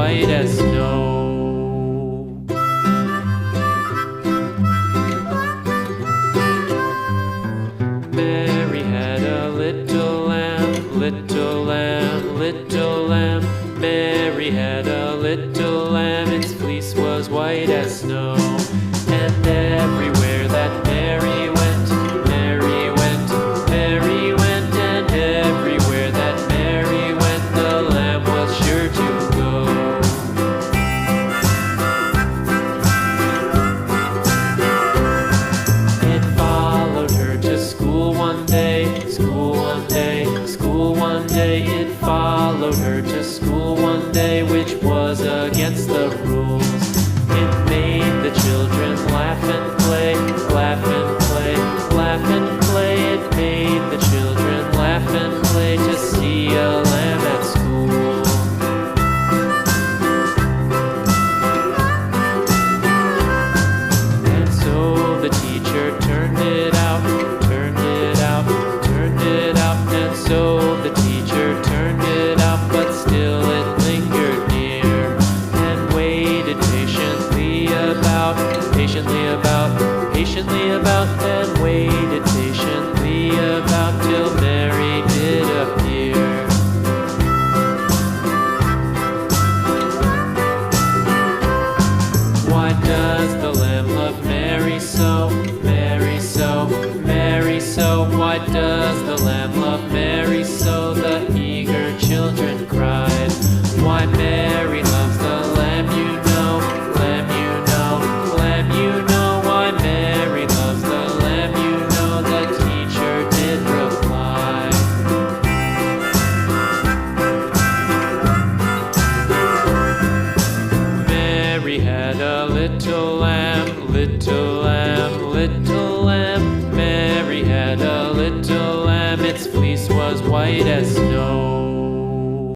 white as snow. Mary had a little lamb, little lamb, little lamb. Mary had a little lamb, its fleece was white as snow. And everywhere that Mary went, Mary went, Mary went. And everywhere that Mary went, the lamb was sure to go. It followed her to school one day, school one day, school one day. It followed her to school one day, which was against the rules. It made the children laugh and play, laugh and play, laugh and play. It made the children laugh and play to see a lamb at school. And so the teacher turned it out, turned it out, turned it out. And so the teacher turned it out, but still it lingered near and waited patiently about, and waited patiently about till Mary did appear. Why does the lamb love Mary so, Mary so, Mary so? Why does the lamb love Mary so? The eager children cried. Why Mary loves the lamb, you know, lamb, you know, lamb, you know. Why Mary loves the lamb, you know, the teacher did reply. Mary had a little lamb, little lamb, little lamb. Mary had a little lamb, its fleece was white as snow.